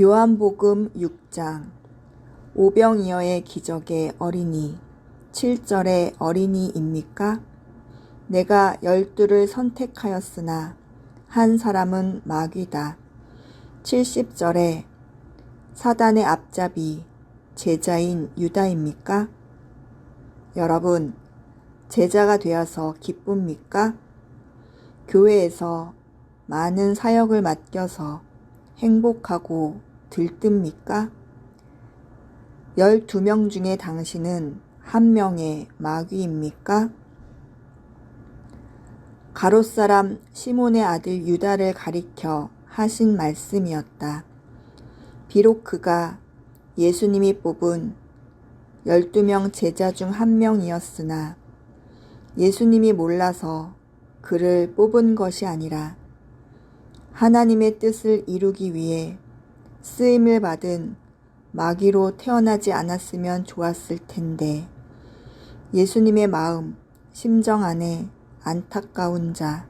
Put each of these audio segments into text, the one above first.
요한복음 6장 오병이어의 기적의 어린이 7절의 어린이입니까? 내가 12를 선택하였으나 한 사람은 마귀다. 70절에 사단의 앞잡이 제자인 유다입니까? 여러분, 제자가 되어서 기쁩니까? 교회에서 많은 사역을 맡겨서 행복하고 들뜹니까? 12명 중에 당신은 한 명의 마귀입니까? 가롯사람 시몬의 아들 유다를 가리켜 하신 말씀이었다. 비록 그가 예수님이 뽑은 12명 제자 중 한 명이었으나 예수님이 몰라서 그를 뽑은 것이 아니라 하나님의 뜻을 이루기 위해 쓰임을 받은 마귀로 태어나지 않았으면 좋았을 텐데 예수님의 마음, 심정 안에 안타까운 자,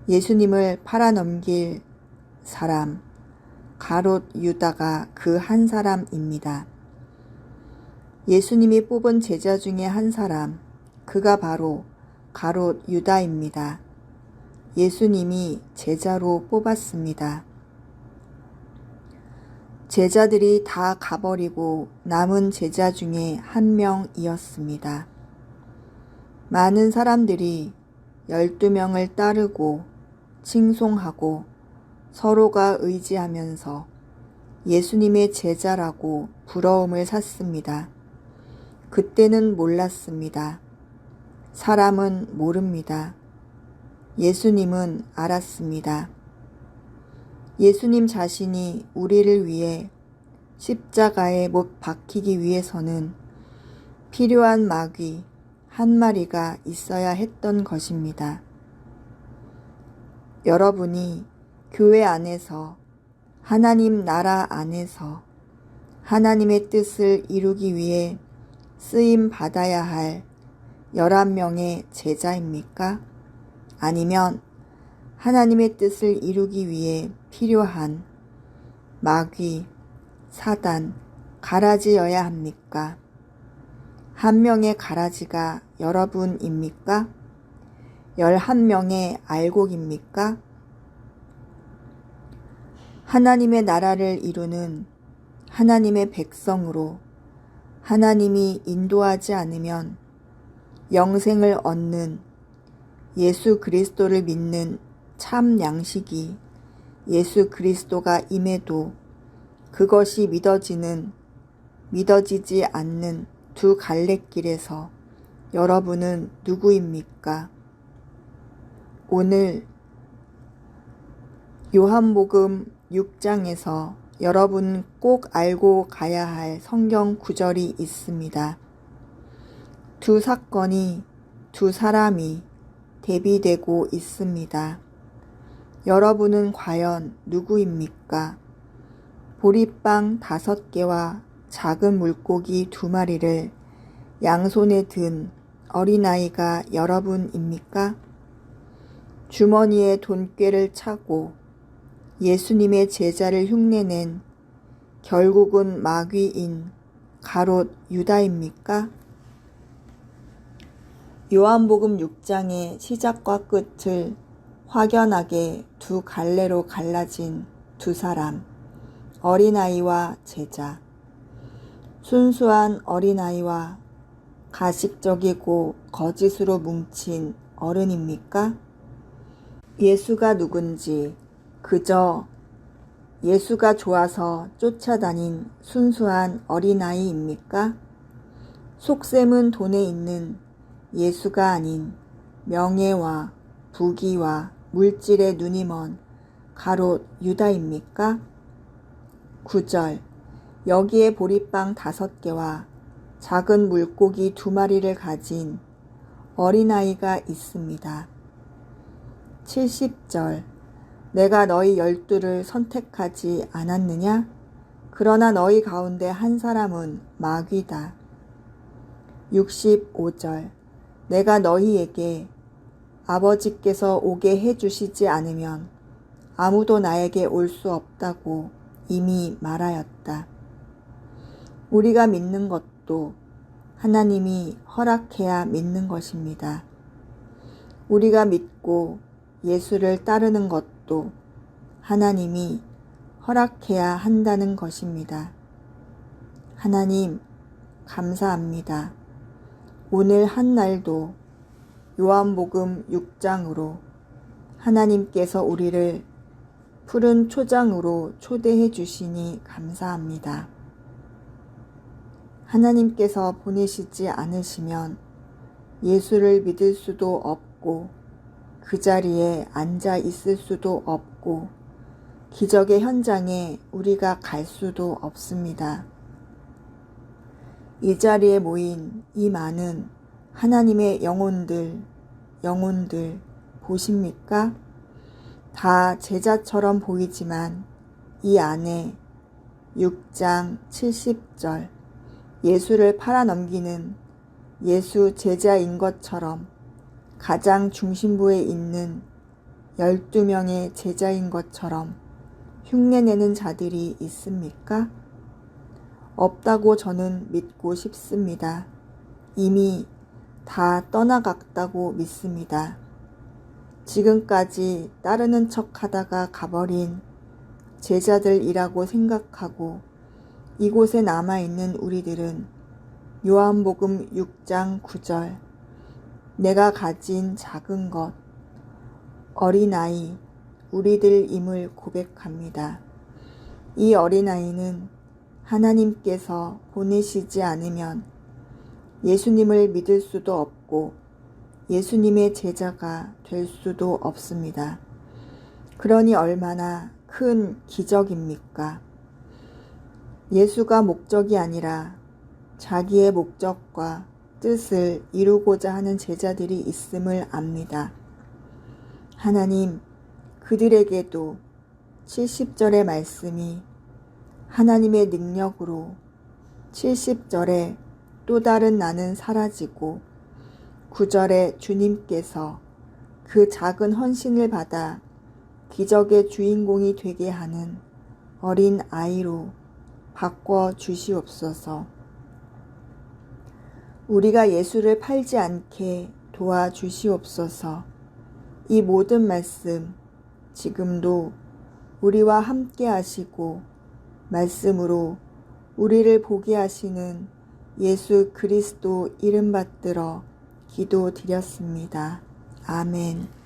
예수님을 팔아넘길 사람, 가롯 유다가 그 한 사람입니다. 예수님이 뽑은 제자 중에 한 사람, 그가 바로 가롯 유다입니다. 예수님이 제자로 뽑았습니다. 제자들이 다 가버리고 남은 제자 중에 한 명이었습니다. 많은 사람들이 12명을 따르고 칭송하고 서로가 의지하면서 예수님의 제자라고 부러움을 샀습니다. 그때는 몰랐습니다. 사람은 모릅니다. 예수님은 알았습니다. 예수님 자신이 우리를 위해 십자가에 못 박히기 위해서는 필요한 마귀 한 마리가 있어야 했던 것입니다. 여러분이 교회 안에서 하나님 나라 안에서 하나님의 뜻을 이루기 위해 쓰임 받아야 할 11명의 제자입니까? 아니면 하나님의 뜻을 이루기 위해 필요한 마귀, 사단, 가라지여야 합니까? 한 명의 가라지가 여러분입니까? 11명의 알곡입니까? 하나님의 나라를 이루는 하나님의 백성으로 하나님이 인도하지 않으면 영생을 얻는 예수 그리스도를 믿는 참 양식이 예수 그리스도가 임해도 그것이 믿어지지 않는 두 갈래길에서 여러분은 누구입니까? 오늘 요한복음 6장에서 여러분 꼭 알고 가야 할 성경 구절이 있습니다. 두 사건이, 두 사람이 대비되고 있습니다. 여러분은 과연 누구입니까? 보리빵 5개와 작은 물고기 2마리를 양손에 든 어린아이가 여러분입니까? 주머니에 돈꾀를 차고 예수님의 제자를 흉내낸 결국은 마귀인 가롯 유다입니까? 요한복음 6장의 시작과 끝을 확연하게 두 갈래로 갈라진 두 사람, 어린아이와 제자. 순수한 어린아이와 가식적이고 거짓으로 뭉친 어른입니까? 예수가 누군지 그저 예수가 좋아서 쫓아다닌 순수한 어린아이입니까? 속셈은 돈에 있는 예수가 아닌 명예와 부귀와 물질에 눈이 먼 가롯 유다입니까? 9절 여기에 보리빵 5개와 작은 물고기 2마리를 가진 어린아이가 있습니다. 70절 내가 너희 12를 선택하지 않았느냐? 그러나 너희 가운데 한 사람은 마귀다. 65절 내가 너희에게 아버지께서 오게 해주시지 않으면 아무도 나에게 올 수 없다고 이미 말하였다. 우리가 믿는 것도 하나님이 허락해야 믿는 것입니다. 우리가 믿고 예수를 따르는 것도 하나님이 허락해야 한다는 것입니다. 하나님, 감사합니다. 오늘 한 날도 요한복음 6장으로 하나님께서 우리를 푸른 초장으로 초대해 주시니 감사합니다. 하나님께서 보내시지 않으시면 예수를 믿을 수도 없고 그 자리에 앉아 있을 수도 없고 기적의 현장에 우리가 갈 수도 없습니다. 이 자리에 모인 이 많은 하나님의 영혼들 보십니까? 다 제자처럼 보이지만 이 안에 6장 70절 예수를 팔아넘기는 예수 제자인 것처럼 가장 중심부에 있는 12명의 제자인 것처럼 흉내내는 자들이 있습니까? 없다고 저는 믿고 싶습니다. 이미 다 떠나갔다고 믿습니다. 지금까지 따르는 척 하다가 가버린 제자들이라고 생각하고 이곳에 남아있는 우리들은 요한복음 6장 9절 내가 가진 작은 것, 어린아이, 우리들임을 고백합니다. 이 어린아이는 하나님께서 보내시지 않으면 예수님을 믿을 수도 없고 예수님의 제자가 될 수도 없습니다. 그러니 얼마나 큰 기적입니까? 예수가 목적이 아니라 자기의 목적과 뜻을 이루고자 하는 제자들이 있음을 압니다. 하나님, 그들에게도 70절의 말씀이 하나님의 능력으로 70절에 또 다른 나는 사라지고 9절에 주님께서 그 작은 헌신을 받아 기적의 주인공이 되게 하는 어린 아이로 바꿔 주시옵소서. 우리가 예수를 팔지 않게 도와주시옵소서. 이 모든 말씀 지금도 우리와 함께 하시고 말씀으로 우리를 보게 하시는 예수 그리스도 이름 받들어 기도드렸습니다. 아멘.